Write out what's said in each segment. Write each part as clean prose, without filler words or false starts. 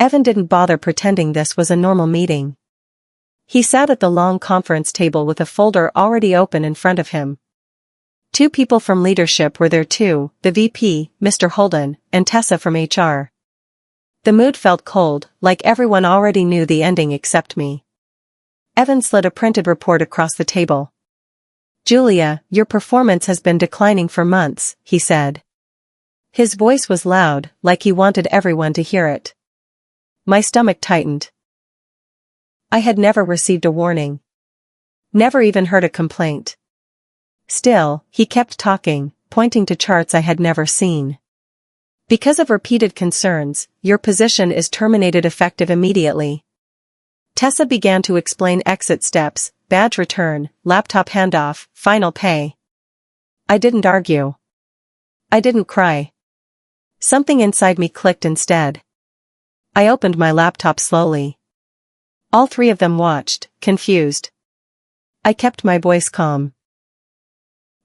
Evan didn't bother pretending this was a normal meeting. He sat at the long conference table with a folder already open in front of him. 2 people from leadership were there too, the VP, Mr. Holden, and Tessa from HR. The mood felt cold, like everyone already knew the ending except me. Evan slid a printed report across the table. "Julia, your performance has been declining for months," he said. His voice was loud, like he wanted everyone to hear it. My stomach tightened. I had never received a warning. Never even heard a complaint. Still, he kept talking, pointing to charts I had never seen. "Because of repeated concerns, your position is terminated effective immediately." Tessa began to explain exit steps, badge return, laptop handoff, final pay. I didn't argue. I didn't cry. Something inside me clicked instead. I opened my laptop slowly. All 3 of them watched, confused. I kept my voice calm.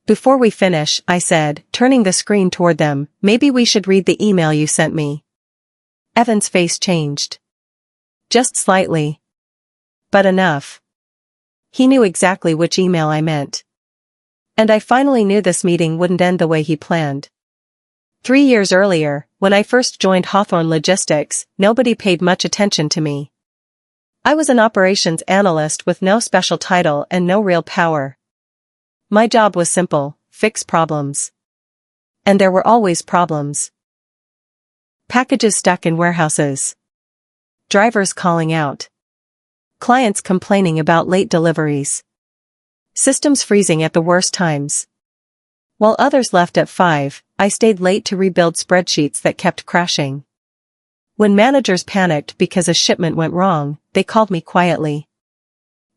"Before we finish," I said, turning the screen toward them, "maybe we should read the email you sent me." Evan's face changed. Just slightly. But enough. He knew exactly which email I meant. And I finally knew this meeting wouldn't end the way he planned. 3 years earlier, when I first joined Hawthorne Logistics, nobody paid much attention to me. I was an operations analyst with no special title and no real power. My job was simple: fix problems. And there were always problems. Packages stuck in warehouses. Drivers calling out. Clients complaining about late deliveries. Systems freezing at the worst times. While others left at 5, I stayed late to rebuild spreadsheets that kept crashing. When managers panicked because a shipment went wrong, they called me quietly.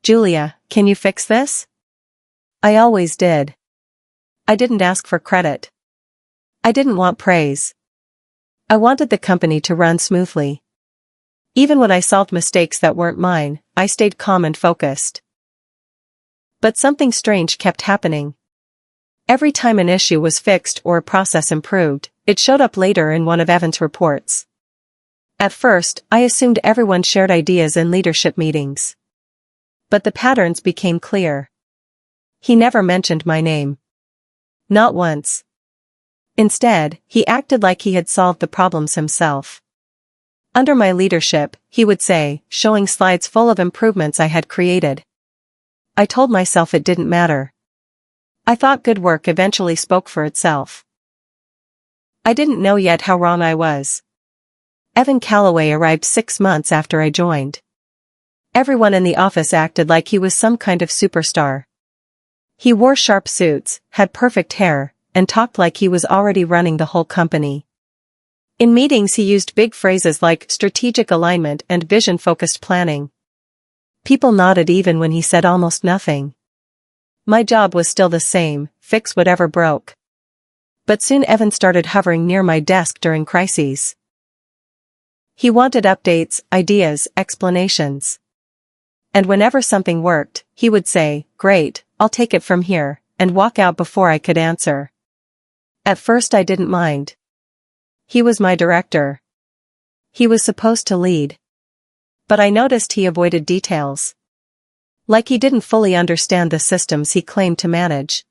"Julia, can you fix this?" I always did. I didn't ask for credit. I didn't want praise. I wanted the company to run smoothly. Even when I solved mistakes that weren't mine, I stayed calm and focused. But something strange kept happening. Every time an issue was fixed or a process improved, it showed up later in one of Evan's reports. At first, I assumed everyone shared ideas in leadership meetings. But the patterns became clear. He never mentioned my name. Not once. Instead, he acted like he had solved the problems himself. Under my leadership, he would say, showing slides full of improvements I had created. I told myself it didn't matter. I thought good work eventually spoke for itself. I didn't know yet how wrong I was. Evan Calloway arrived 6 months after I joined. Everyone in the office acted like he was some kind of superstar. He wore sharp suits, had perfect hair, and talked like he was already running the whole company. In meetings he used big phrases like strategic alignment and vision-focused planning. People nodded even when he said almost nothing. My job was still the same: fix whatever broke. But soon Evan started hovering near my desk during crises. He wanted updates, ideas, explanations. And whenever something worked, he would say, "Great, I'll take it from here," and walk out before I could answer. At first I didn't mind. He was my director. He was supposed to lead. But I noticed he avoided details. Like he didn't fully understand the systems he claimed to manage.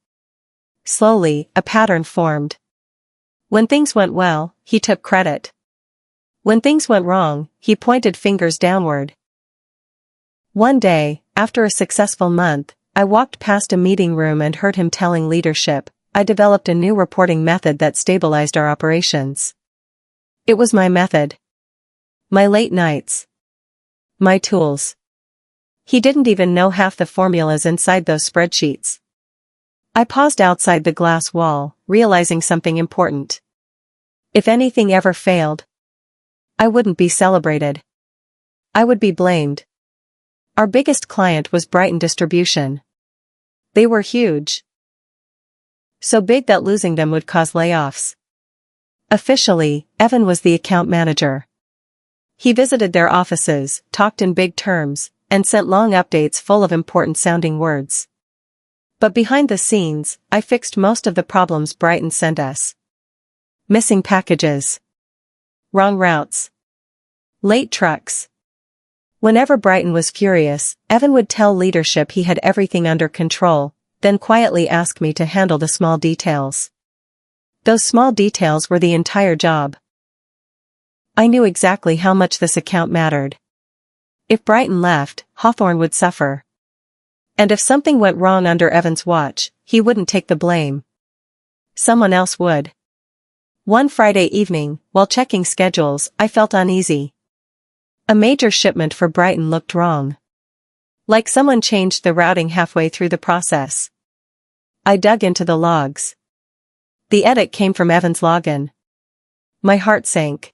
Slowly, a pattern formed. When things went well, he took credit. When things went wrong, he pointed fingers downward. One day, after a successful month, I walked past a meeting room and heard him telling leadership, I developed a new reporting method that stabilized our operations. It was my method. My late nights. My tools. He didn't even know half the formulas inside those spreadsheets. I paused outside the glass wall, realizing something important. If anything ever failed, I wouldn't be celebrated. I would be blamed. Our biggest client was Brighton Distribution. They were huge. So big that losing them would cause layoffs. Officially, Evan was the account manager. He visited their offices, talked in big terms, and sent long updates full of important-sounding words. But behind the scenes, I fixed most of the problems Brighton sent us. Missing packages. Wrong routes. Late trucks. Whenever Brighton was furious, Evan would tell leadership he had everything under control, then quietly ask me to handle the small details. Those small details were the entire job. I knew exactly how much this account mattered. If Brighton left, Hawthorne would suffer. And if something went wrong under Evan's watch, he wouldn't take the blame. Someone else would. One Friday evening, while checking schedules, I felt uneasy. A major shipment for Brighton looked wrong. Like someone changed the routing halfway through the process. I dug into the logs. The edit came from Evan's login. My heart sank.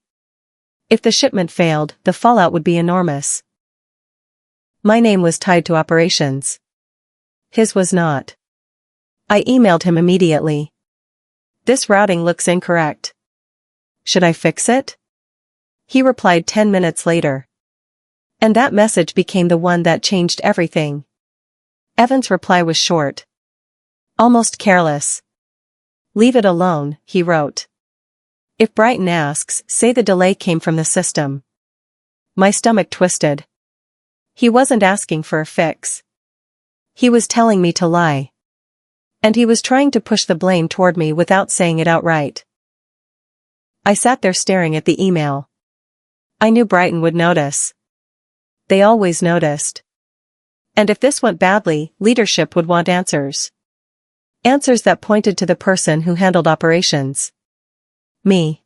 If the shipment failed, the fallout would be enormous. My name was tied to operations. His was not. I emailed him immediately. This routing looks incorrect. Should I fix it? He replied 10 minutes later. And that message became the one that changed everything. Evan's reply was short. Almost careless. Leave it alone, he wrote. If Brighton asks, say the delay came from the system. My stomach twisted. He wasn't asking for a fix. He was telling me to lie. And he was trying to push the blame toward me without saying it outright. I sat there staring at the email. I knew Brighton would notice. They always noticed. And if this went badly, leadership would want answers. Answers that pointed to the person who handled operations. Me.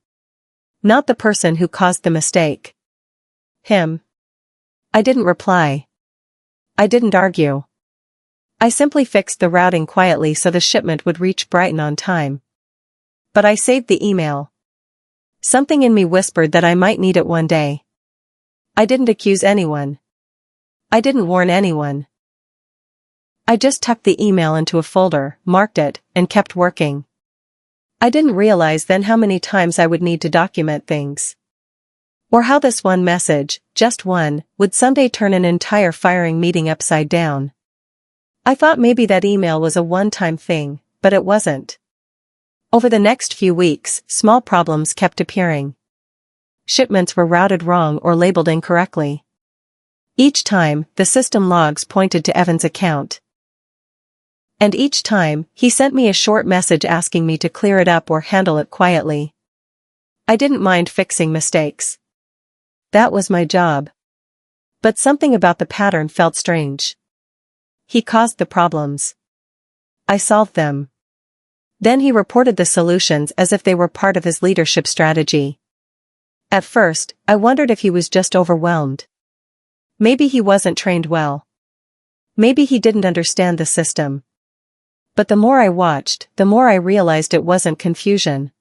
Not the person who caused the mistake. Him. I didn't reply. I didn't argue. I simply fixed the routing quietly so the shipment would reach Brighton on time. But I saved the email. Something in me whispered that I might need it one day. I didn't accuse anyone. I didn't warn anyone. I just tucked the email into a folder, marked it, and kept working. I didn't realize then how many times I would need to document things. Or how this one message, just one, would someday turn an entire firing meeting upside down. I thought maybe that email was a one-time thing, but it wasn't. Over the next few weeks, small problems kept appearing. Shipments were routed wrong or labeled incorrectly. Each time, the system logs pointed to Evan's account. And each time, he sent me a short message asking me to clear it up or handle it quietly. I didn't mind fixing mistakes. That was my job. But something about the pattern felt strange. He caused the problems. I solved them. Then he reported the solutions as if they were part of his leadership strategy. At first, I wondered if he was just overwhelmed. Maybe he wasn't trained well. Maybe he didn't understand the system. But the more I watched, the more I realized it wasn't confusion.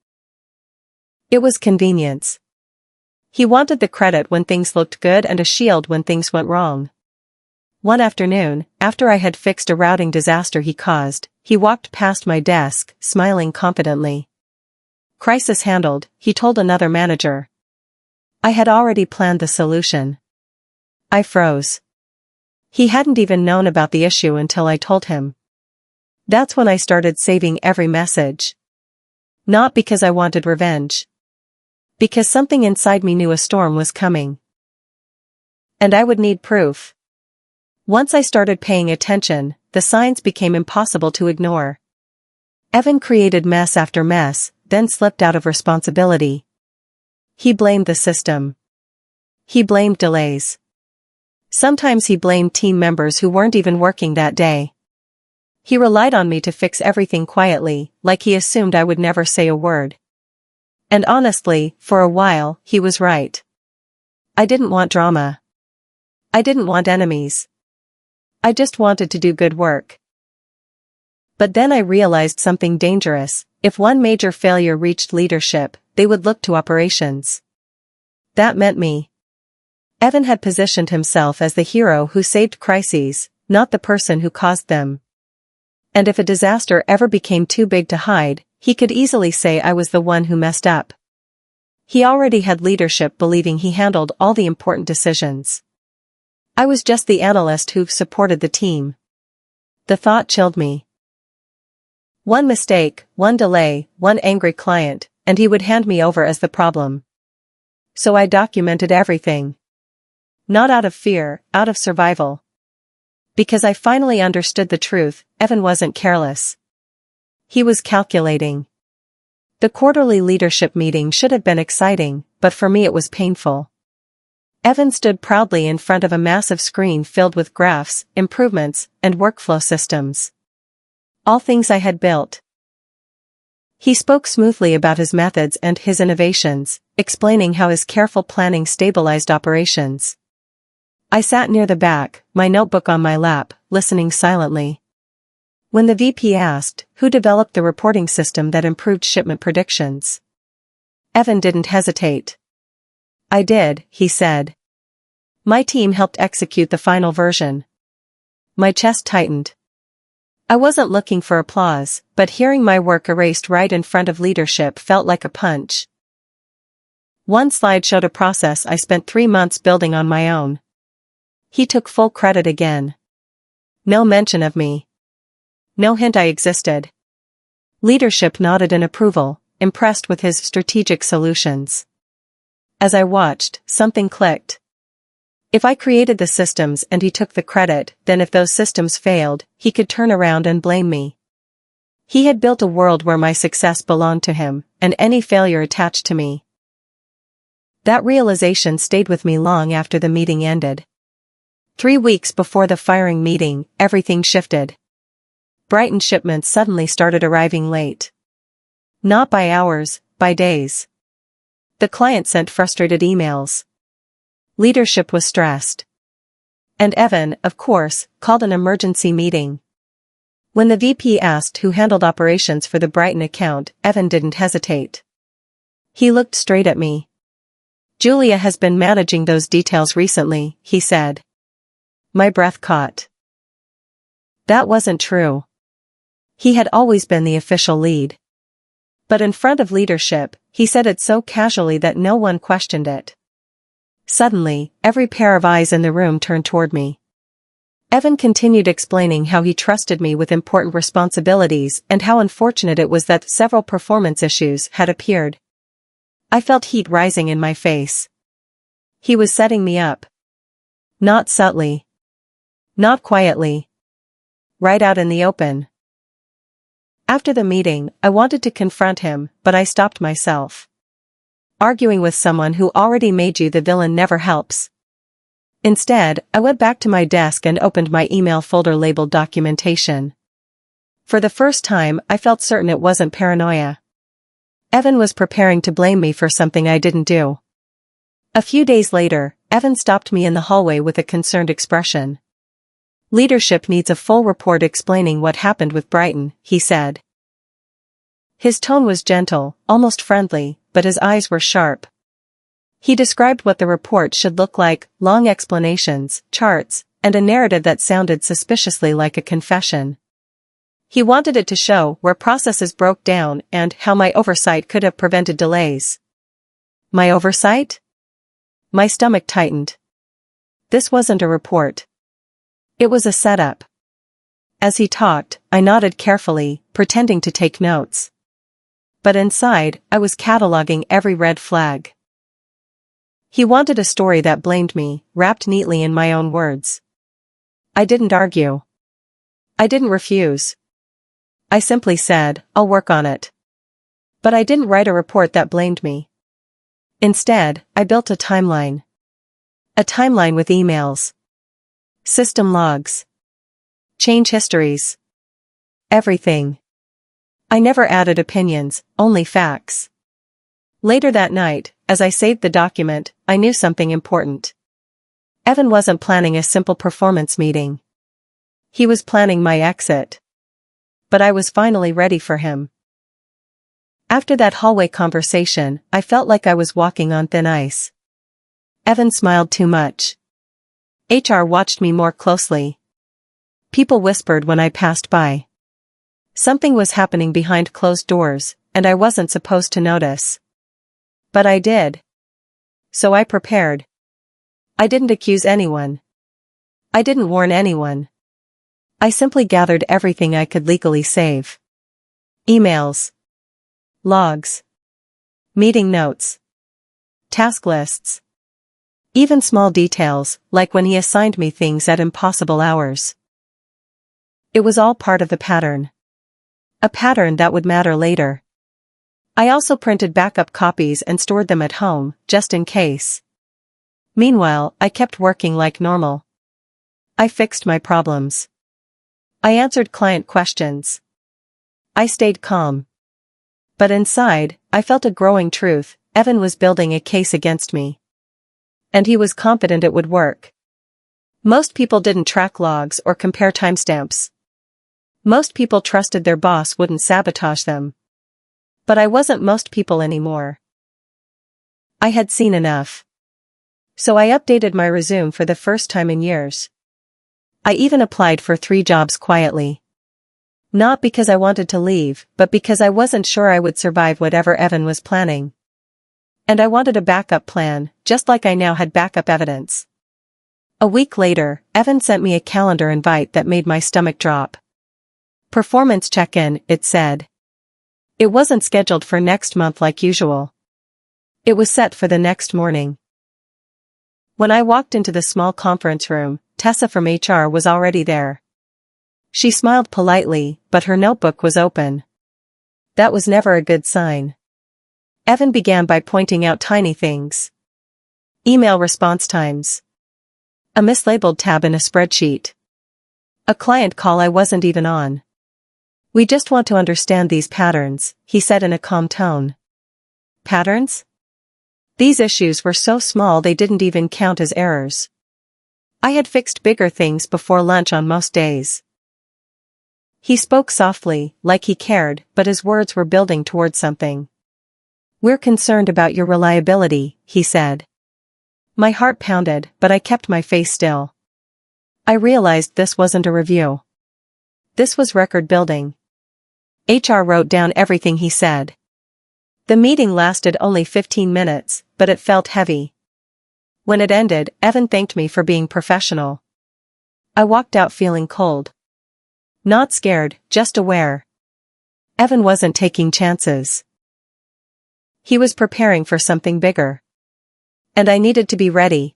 It was convenience. He wanted the credit when things looked good and a shield when things went wrong. One afternoon, after I had fixed a routing disaster he caused, he walked past my desk, smiling confidently. Crisis handled, he told another manager. I had already planned the solution. I froze. He hadn't even known about the issue until I told him. That's when I started saving every message. Not because I wanted revenge. Because something inside me knew a storm was coming. And I would need proof. Once I started paying attention, the signs became impossible to ignore. Evan created mess after mess, then slipped out of responsibility. He blamed the system. He blamed delays. Sometimes he blamed team members who weren't even working that day. He relied on me to fix everything quietly, like he assumed I would never say a word. And honestly, for a while, he was right. I didn't want drama. I didn't want enemies. I just wanted to do good work. But then I realized something dangerous. If one major failure reached leadership, they would look to operations. That meant me. Evan had positioned himself as the hero who saved crises, not the person who caused them. And if a disaster ever became too big to hide, he could easily say I was the one who messed up. He already had leadership believing he handled all the important decisions. I was just the analyst who supported the team. The thought chilled me. One mistake, one delay, one angry client, and he would hand me over as the problem. So I documented everything. Not out of fear, out of survival. Because I finally understood the truth, Evan wasn't careless. He was calculating. The quarterly leadership meeting should have been exciting, but for me it was painful. Evan stood proudly in front of a massive screen filled with graphs, improvements, and workflow systems. All things I had built. He spoke smoothly about his methods and his innovations, explaining how his careful planning stabilized operations. I sat near the back, my notebook on my lap, listening silently. When the VP asked, who developed the reporting system that improved shipment predictions? Evan didn't hesitate. I did, he said. My team helped execute the final version. My chest tightened. I wasn't looking for applause, but hearing my work erased right in front of leadership felt like a punch. One slide showed a process I spent 3 months building on my own. He took full credit again. No mention of me. No hint I existed. Leadership nodded in approval, impressed with his strategic solutions. As I watched, something clicked. If I created the systems and he took the credit, then if those systems failed, he could turn around and blame me. He had built a world where my success belonged to him, and any failure attached to me. That realization stayed with me long after the meeting ended. 3 weeks before the firing meeting, everything shifted. Brighton shipments suddenly started arriving late. Not by hours, by days. The client sent frustrated emails. Leadership was stressed. And Evan, of course, called an emergency meeting. When the VP asked who handled operations for the Brighton account, Evan didn't hesitate. He looked straight at me. Julia has been managing those details recently, he said. My breath caught. That wasn't true. He had always been the official lead. But in front of leadership, he said it so casually that no one questioned it. Suddenly, every pair of eyes in the room turned toward me. Evan continued explaining how he trusted me with important responsibilities and how unfortunate it was that several performance issues had appeared. I felt heat rising in my face. He was setting me up. Not subtly. Not quietly. Right out in the open. After the meeting, I wanted to confront him, but I stopped myself. Arguing with someone who already made you the villain never helps. Instead, I went back to my desk and opened my email folder labeled documentation. For the first time, I felt certain it wasn't paranoia. Evan was preparing to blame me for something I didn't do. A few days later, Evan stopped me in the hallway with a concerned expression. Leadership needs a full report explaining what happened with Brighton, he said. His tone was gentle, almost friendly, but his eyes were sharp. He described what the report should look like, long explanations, charts, and a narrative that sounded suspiciously like a confession. He wanted it to show where processes broke down and how my oversight could have prevented delays. My oversight? My stomach tightened. This wasn't a report. It was a setup. As he talked, I nodded carefully, pretending to take notes. But inside, I was cataloging every red flag. He wanted a story that blamed me, wrapped neatly in my own words. I didn't argue. I didn't refuse. I simply said, I'll work on it. But I didn't write a report that blamed me. Instead, I built a timeline. A timeline with emails. System logs. Change histories. Everything. I never added opinions, only facts. Later that night, as I saved the document, I knew something important. Evan wasn't planning a simple performance meeting. He was planning my exit. But I was finally ready for him. After that hallway conversation, I felt like I was walking on thin ice. Evan smiled too much. HR watched me more closely. People whispered when I passed by. Something was happening behind closed doors, and I wasn't supposed to notice. But I did. So I prepared. I didn't accuse anyone. I didn't warn anyone. I simply gathered everything I could legally save. Emails. Logs. Meeting notes. Task lists. Even small details, like when he assigned me things at impossible hours. It was all part of the pattern. A pattern that would matter later. I also printed backup copies and stored them at home, just in case. Meanwhile, I kept working like normal. I fixed my problems. I answered client questions. I stayed calm. But inside, I felt a growing truth: Evan was building a case against me. And he was confident it would work. Most people didn't track logs or compare timestamps. Most people trusted their boss wouldn't sabotage them. But I wasn't most people anymore. I had seen enough. So I updated my resume for the first time in years. I even applied for 3 jobs quietly. Not because I wanted to leave, but because I wasn't sure I would survive whatever Evan was planning. And I wanted a backup plan, just like I now had backup evidence. A week later, Evan sent me a calendar invite that made my stomach drop. Performance check-in, it said. It wasn't scheduled for next month like usual. It was set for the next morning. When I walked into the small conference room, Tessa from HR was already there. She smiled politely, but her notebook was open. That was never a good sign. Evan began by pointing out tiny things. Email response times. A mislabeled tab in a spreadsheet. A client call I wasn't even on. We just want to understand these patterns, he said in a calm tone. Patterns? These issues were so small they didn't even count as errors. I had fixed bigger things before lunch on most days. He spoke softly, like he cared, but his words were building towards something. We're concerned about your reliability, he said. My heart pounded, but I kept my face still. I realized this wasn't a review. This was record building. HR wrote down everything he said. The meeting lasted only 15 minutes, but it felt heavy. When it ended, Evan thanked me for being professional. I walked out feeling cold. Not scared, just aware. Evan wasn't taking chances. He was preparing for something bigger. And I needed to be ready.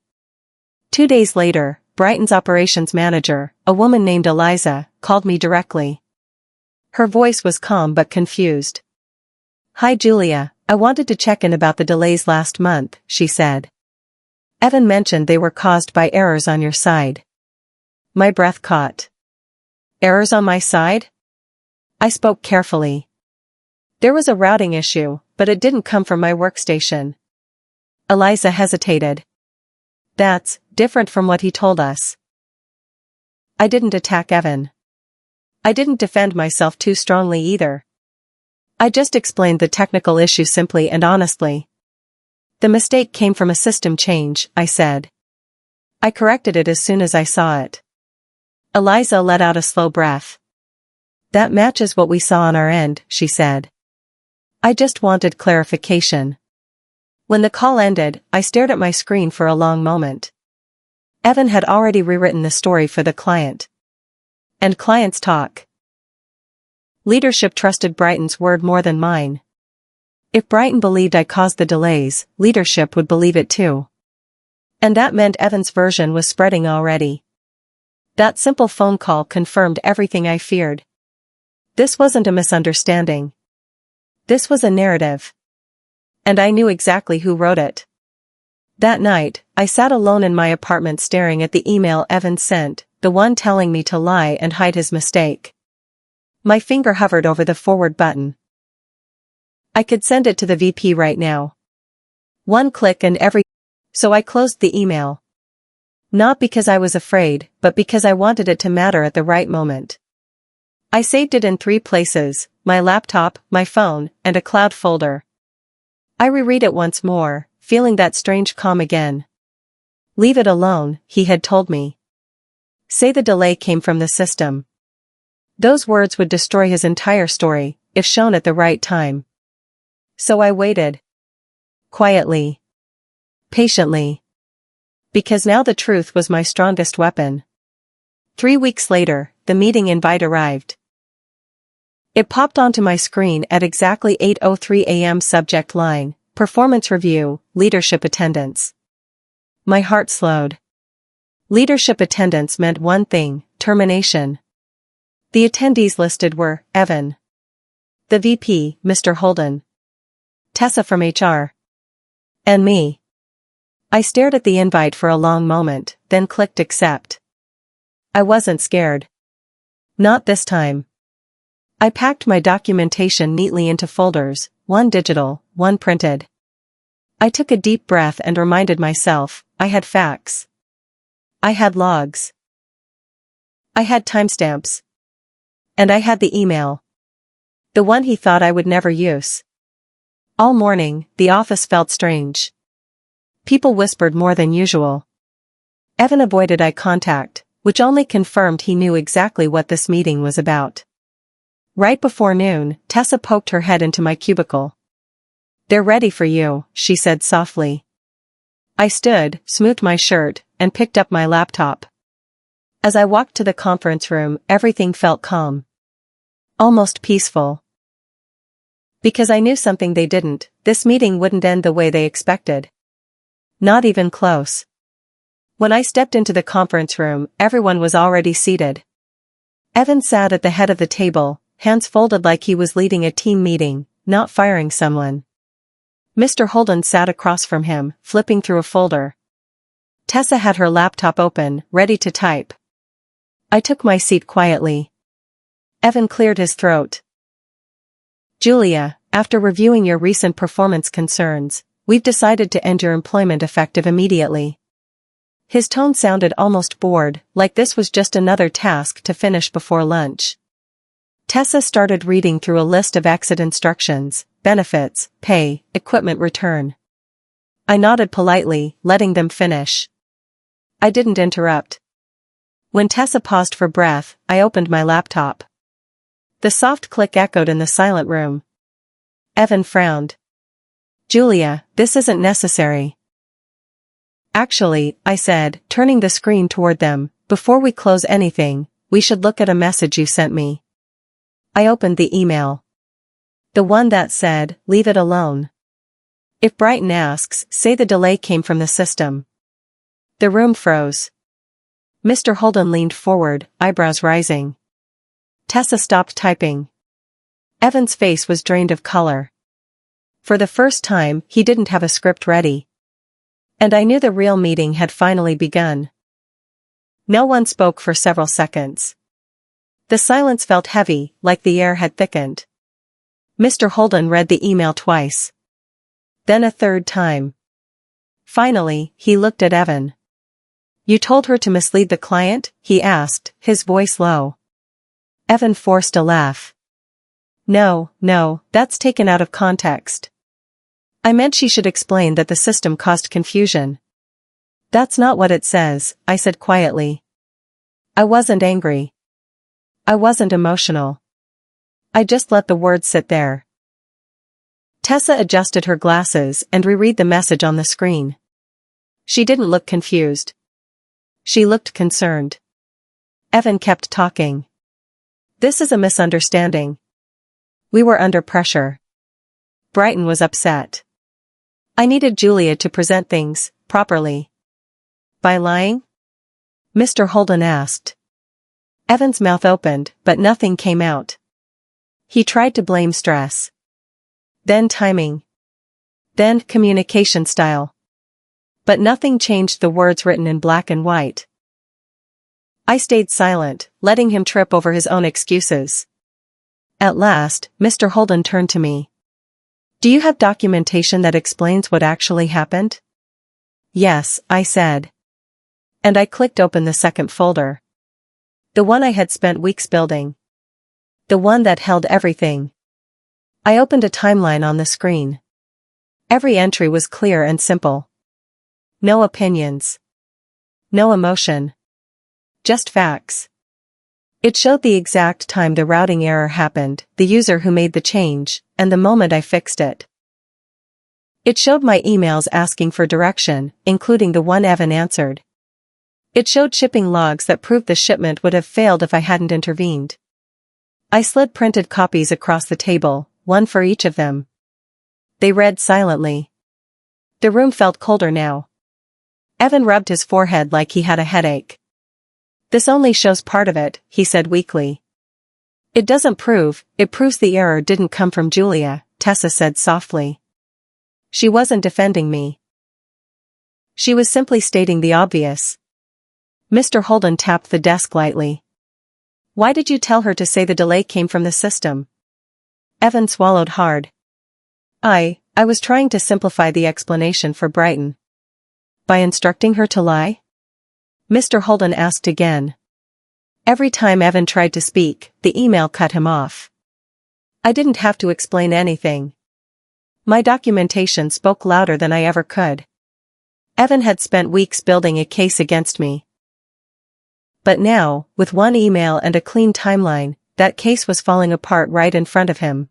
2 days later, Brighton's operations manager, a woman named Eliza, called me directly. Her voice was calm but confused. Hi Julia, I wanted to check in about the delays last month, she said. Evan mentioned they were caused by errors on your side. My breath caught. Errors on my side? I spoke carefully. There was a routing issue, but it didn't come from my workstation. Eliza hesitated. That's different from what he told us. I didn't attack Evan. I didn't defend myself too strongly either. I just explained the technical issue simply and honestly. The mistake came from a system change, I said. I corrected it as soon as I saw it. Eliza let out a slow breath. That matches what we saw on our end, she said. I just wanted clarification. When the call ended, I stared at my screen for a long moment. Evan had already rewritten the story for the client. And clients talk. Leadership trusted Brighton's word more than mine. If Brighton believed I caused the delays, leadership would believe it too. And that meant Evan's version was spreading already. That simple phone call confirmed everything I feared. This wasn't a misunderstanding. This was a narrative. And I knew exactly who wrote it. That night, I sat alone in my apartment staring at the email Evan sent, the one telling me to lie and hide his mistake. My finger hovered over the forward button. I could send it to the VP right now. One click and So I closed the email. Not because I was afraid, but because I wanted it to matter at the right moment. I saved it in 3 places, my laptop, my phone, and a cloud folder. I reread it once more, feeling that strange calm again. Leave it alone, he had told me. Say the delay came from the system. Those words would destroy his entire story, if shown at the right time. So I waited. Quietly. Patiently. Because now the truth was my strongest weapon. 3 weeks later, the meeting invite arrived. It popped onto my screen at exactly 8:03 a.m. Subject line, performance review, leadership attendance. My heart slowed. Leadership attendance meant one thing: termination. The attendees listed were Evan, the VP, Mr. Holden, Tessa from HR, and me. I stared at the invite for a long moment, then clicked accept. I wasn't scared. Not this time. I packed my documentation neatly into folders, one digital, one printed. I took a deep breath and reminded myself, I had facts. I had logs. I had timestamps. And I had the email. The one he thought I would never use. All morning, the office felt strange. People whispered more than usual. Evan avoided eye contact, which only confirmed he knew exactly what this meeting was about. Right before noon, Tessa poked her head into my cubicle. "They're ready for you," she said softly. I stood, smoothed my shirt, and picked up my laptop. As I walked to the conference room, everything felt calm. Almost peaceful. Because I knew something they didn't: this meeting wouldn't end the way they expected. Not even close. When I stepped into the conference room, everyone was already seated. Evan sat at the head of the table, hands folded like he was leading a team meeting, not firing someone. Mr. Holden sat across from him, flipping through a folder. Tessa had her laptop open, ready to type. I took my seat quietly. Evan cleared his throat. "Julia, after reviewing your recent performance concerns, we've decided to end your employment effective immediately." His tone sounded almost bored, like this was just another task to finish before lunch. Tessa started reading through a list of exit instructions: benefits, pay, equipment return. I nodded politely, letting them finish. I didn't interrupt. When Tessa paused for breath, I opened my laptop. The soft click echoed in the silent room. Evan frowned. "Julia, this isn't necessary." "Actually," I said, turning the screen toward them, "before we close anything, we should look at a message you sent me." I opened the email. The one that said, "Leave it alone. If Brighton asks, say the delay came from the system." The room froze. Mr. Holden leaned forward, eyebrows rising. Tessa stopped typing. Evan's face was drained of color. For the first time, he didn't have a script ready. And I knew the real meeting had finally begun. No one spoke for several seconds. The silence felt heavy, like the air had thickened. Mr. Holden read the email twice. Then a third time. Finally, he looked at Evan. "You told her to mislead the client?" he asked, his voice low. Evan forced a laugh. No, that's taken out of context. I meant she should explain that the system caused confusion." "That's not what it says," I said quietly. I wasn't angry. I wasn't emotional. I just let the words sit there. Tessa adjusted her glasses and reread the message on the screen. She didn't look confused. She looked concerned. Evan kept talking. "This is a misunderstanding. We were under pressure. Brighton was upset. I needed Julia to present things properly." "By lying?" Mr. Holden asked. Evan's mouth opened, but nothing came out. He tried to blame stress. Then timing. Then communication style. But nothing changed the words written in black and white. I stayed silent, letting him trip over his own excuses. At last, Mr. Holden turned to me. "Do you have documentation that explains what actually happened?" "Yes," I said. And I clicked open the second folder. The one I had spent weeks building. The one that held everything. I opened a timeline on the screen. Every entry was clear and simple. No opinions. No emotion. Just facts. It showed the exact time the routing error happened, the user who made the change, and the moment I fixed it. It showed my emails asking for direction, including the one Evan answered. It showed shipping logs that proved the shipment would have failed if I hadn't intervened. I slid printed copies across the table, one for each of them. They read silently. The room felt colder now. Evan rubbed his forehead like he had a headache. This only shows part of it, he said weakly. It proves the error didn't come from Julia, Tessa said softly. She wasn't defending me. She was simply stating the obvious. Mr. Holden tapped the desk lightly. Why did you tell her to say the delay came from the system? Evan swallowed hard. I was trying to simplify the explanation for Brighton. By instructing her to lie? Mr. Holden asked again. Every time Evan tried to speak, the email cut him off. I didn't have to explain anything. My documentation spoke louder than I ever could. Evan had spent weeks building a case against me. But now, with one email and a clean timeline, that case was falling apart right in front of him.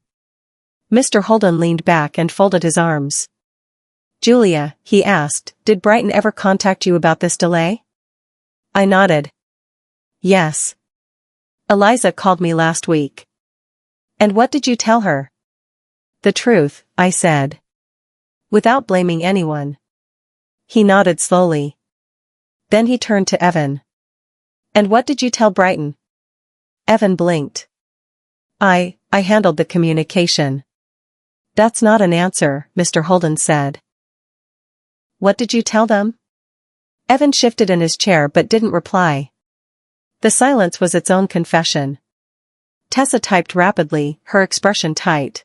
Mr. Holden leaned back and folded his arms. Julia, he asked, did Brighton ever contact you about this delay? I nodded. Yes. Eliza called me last week. And what did you tell her? The truth, I said. Without blaming anyone. He nodded slowly. Then he turned to Evan. And what did you tell Brighton? Evan blinked. I handled the communication. That's not an answer, Mr. Holden said. What did you tell them? Evan shifted in his chair but didn't reply. The silence was its own confession. Tessa typed rapidly, her expression tight.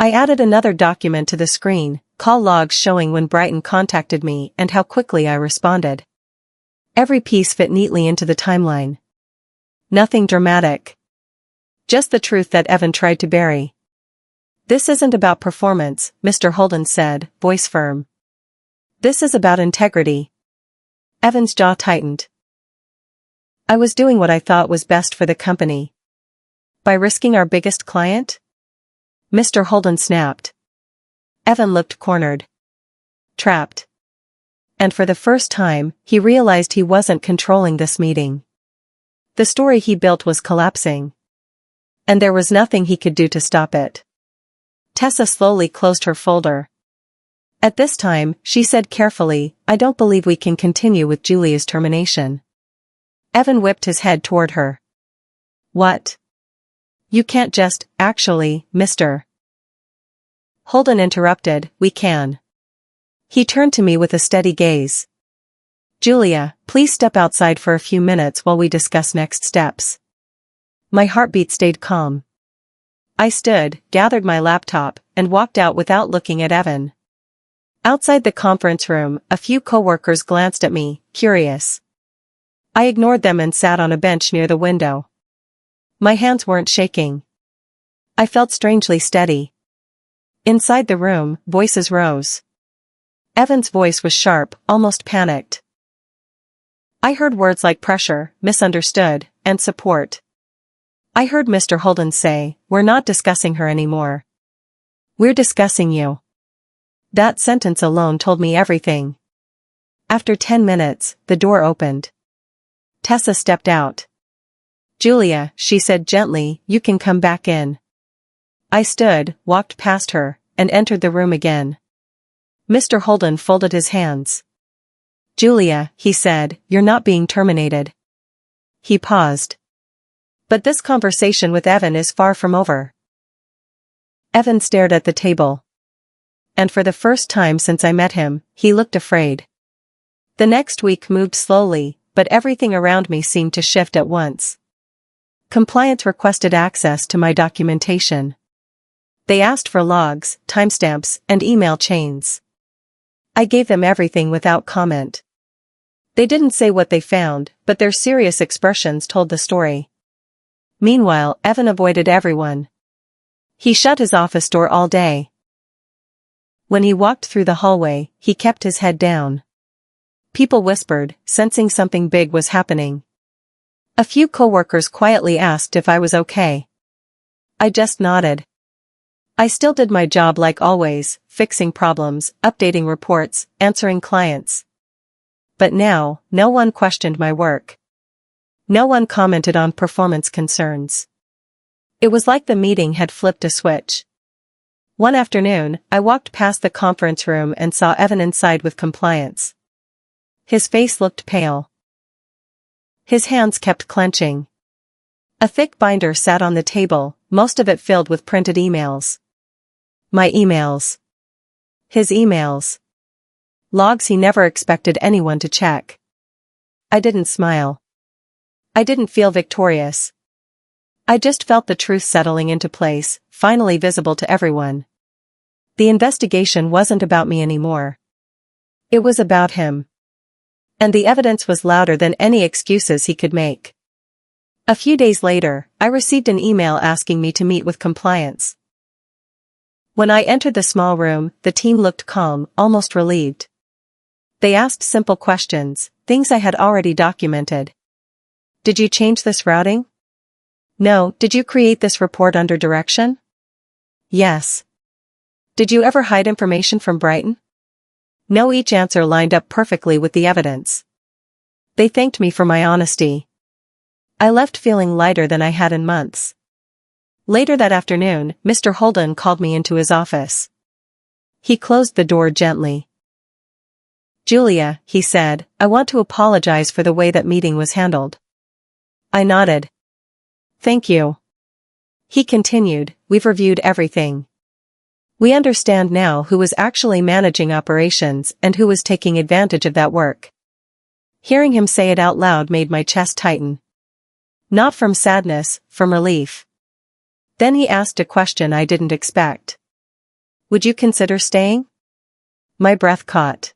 I added another document to the screen, call logs showing when Brighton contacted me and how quickly I responded. Every piece fit neatly into the timeline. Nothing dramatic. Just the truth that Evan tried to bury. This isn't about performance, Mr. Holden said, voice firm. This is about integrity. Evan's jaw tightened. I was doing what I thought was best for the company. By risking our biggest client? Mr. Holden snapped. Evan looked cornered. Trapped. And for the first time, he realized he wasn't controlling this meeting. The story he built was collapsing. And there was nothing he could do to stop it. Tessa slowly closed her folder. At this time, she said carefully, I don't believe we can continue with Julia's termination. Evan whipped his head toward her. What? You can't just, actually, Mr. Holden interrupted, we can. He turned to me with a steady gaze. Julia, please step outside for a few minutes while we discuss next steps. My heartbeat stayed calm. I stood, gathered my laptop, and walked out without looking at Evan. Outside the conference room, a few coworkers glanced at me, curious. I ignored them and sat on a bench near the window. My hands weren't shaking. I felt strangely steady. Inside the room, voices rose. Evan's voice was sharp, almost panicked. I heard words like pressure, misunderstood, and support. I heard Mr. Holden say, we're not discussing her anymore. We're discussing you. That sentence alone told me everything. After 10 minutes, the door opened. Tessa stepped out. Julia, she said gently, you can come back in. I stood, walked past her, and entered the room again. Mr. Holden folded his hands. Julia, he said, you're not being terminated. He paused. But this conversation with Evan is far from over. Evan stared at the table. And for the first time since I met him, he looked afraid. The next week moved slowly, but everything around me seemed to shift at once. Compliance requested access to my documentation. They asked for logs, timestamps, and email chains. I gave them everything without comment. They didn't say what they found, but their serious expressions told the story. Meanwhile, Evan avoided everyone. He shut his office door all day. When he walked through the hallway, he kept his head down. People whispered, sensing something big was happening. A few coworkers quietly asked if I was okay. I just nodded. I still did my job like always, fixing problems, updating reports, answering clients. But now, no one questioned my work. No one commented on performance concerns. It was like the meeting had flipped a switch. One afternoon, I walked past the conference room and saw Evan inside with compliance. His face looked pale. His hands kept clenching. A thick binder sat on the table, most of it filled with printed emails. My emails. His emails. Logs he never expected anyone to check. I didn't smile. I didn't feel victorious. I just felt the truth settling into place, finally visible to everyone. The investigation wasn't about me anymore. It was about him. And the evidence was louder than any excuses he could make. A few days later, I received an email asking me to meet with compliance. When I entered the small room, the team looked calm, almost relieved. They asked simple questions, things I had already documented. Did you change this routing? No. Did you create this report under direction? Yes. Did you ever hide information from Brighton? No. Each answer lined up perfectly with the evidence. They thanked me for my honesty. I left feeling lighter than I had in months. Later that afternoon, Mr. Holden called me into his office. He closed the door gently. Julia, he said, I want to apologize for the way that meeting was handled. I nodded. Thank you. He continued, we've reviewed everything. We understand now who was actually managing operations and who was taking advantage of that work. Hearing him say it out loud made my chest tighten. Not from sadness, from relief. Then he asked a question I didn't expect. Would you consider staying? My breath caught.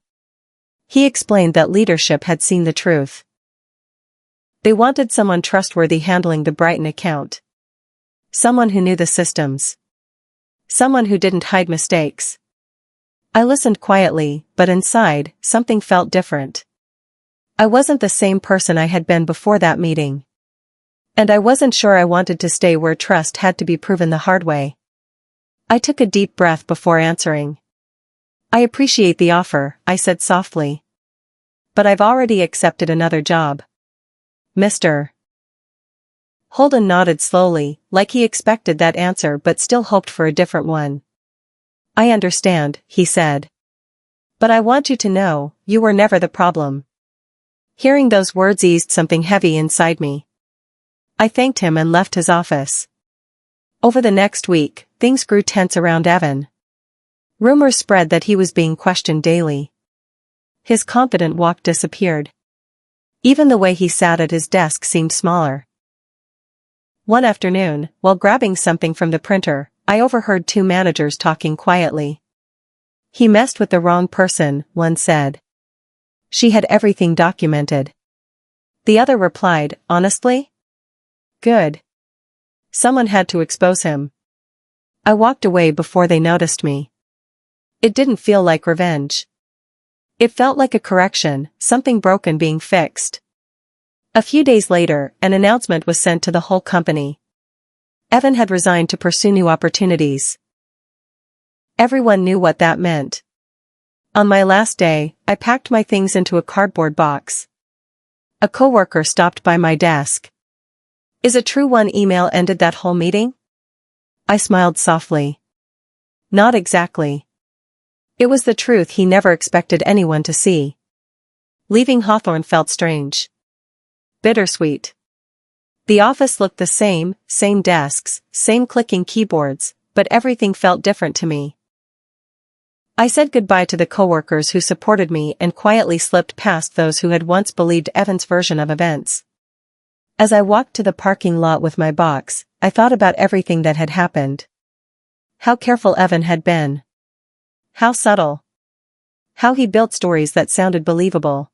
He explained that leadership had seen the truth. They wanted someone trustworthy handling the Brighton account. Someone who knew the systems. Someone who didn't hide mistakes. I listened quietly, but inside, something felt different. I wasn't the same person I had been before that meeting. And I wasn't sure I wanted to stay where trust had to be proven the hard way. I took a deep breath before answering. I appreciate the offer, I said softly. But I've already accepted another job. Mr. Holden nodded slowly, like he expected that answer but still hoped for a different one. I understand, he said. But I want you to know, you were never the problem. Hearing those words eased something heavy inside me. I thanked him and left his office. Over the next week, things grew tense around Evan. Rumors spread that he was being questioned daily. His confident walk disappeared. Even the way he sat at his desk seemed smaller. One afternoon, while grabbing something from the printer, I overheard two managers talking quietly. He messed with the wrong person, one said. She had everything documented. The other replied, honestly? Good. Someone had to expose him. I walked away before they noticed me. It didn't feel like revenge. It felt like a correction, something broken being fixed. A few days later, an announcement was sent to the whole company. Evan had resigned to pursue new opportunities. Everyone knew what that meant. On my last day, I packed my things into a cardboard box. A coworker stopped by my desk. Is it true one email ended that whole meeting? I smiled softly. Not exactly. It was the truth he never expected anyone to see. Leaving Hawthorne felt strange. Bittersweet. The office looked the same desks, same clicking keyboards, but everything felt different to me. I said goodbye to the coworkers who supported me and quietly slipped past those who had once believed Evan's version of events. As I walked to the parking lot with my box, I thought about everything that had happened. How careful Evan had been. How subtle. How he built stories that sounded believable.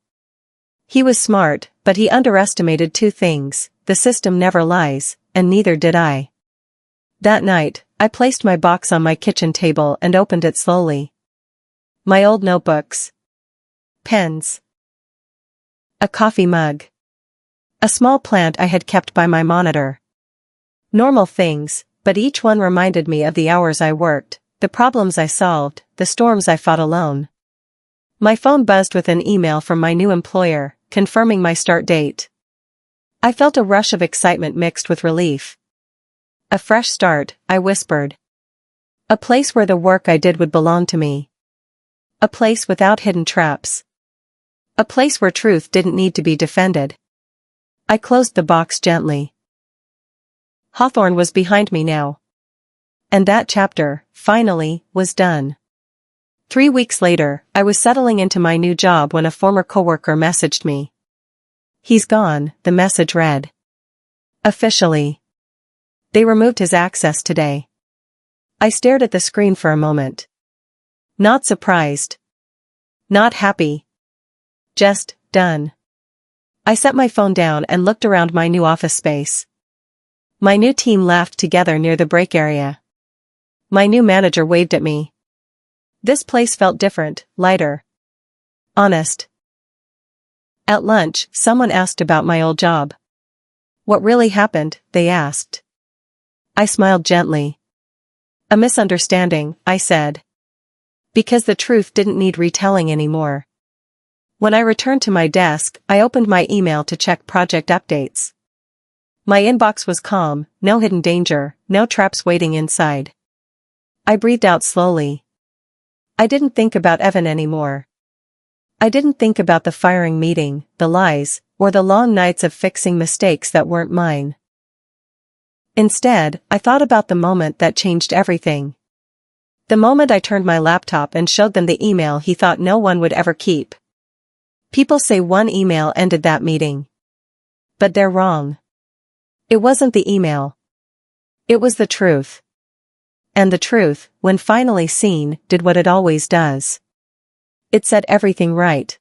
He was smart, but he underestimated two things: the system never lies, and neither did I. That night, I placed my box on my kitchen table and opened it slowly. My old notebooks. Pens. A coffee mug. A small plant I had kept by my monitor. Normal things, but each one reminded me of the hours I worked, the problems I solved, the storms I fought alone. My phone buzzed with an email from my new employer, confirming my start date. I felt a rush of excitement mixed with relief. A fresh start, I whispered. A place where the work I did would belong to me. A place without hidden traps. A place where truth didn't need to be defended. I closed the box gently. Hawthorne was behind me now. And that chapter, finally, was done. 3 weeks later, I was settling into my new job when a former coworker messaged me. "He's gone," the message read. "Officially. They removed his access today." I stared at the screen for a moment. Not surprised. Not happy. Just, done. I set my phone down and looked around my new office space. My new team laughed together near the break area. My new manager waved at me. This place felt different, lighter. Honest. At lunch, someone asked about my old job. "What really happened?" they asked. I smiled gently. "A misunderstanding," I said. Because the truth didn't need retelling anymore. When I returned to my desk, I opened my email to check project updates. My inbox was calm, no hidden danger, no traps waiting inside. I breathed out slowly. I didn't think about Evan anymore. I didn't think about the firing meeting, the lies, or the long nights of fixing mistakes that weren't mine. Instead, I thought about the moment that changed everything. The moment I turned my laptop and showed them the email he thought no one would ever keep. People say one email ended that meeting. But they're wrong. It wasn't the email. It was the truth. And the truth, when finally seen, did what it always does. It set everything right.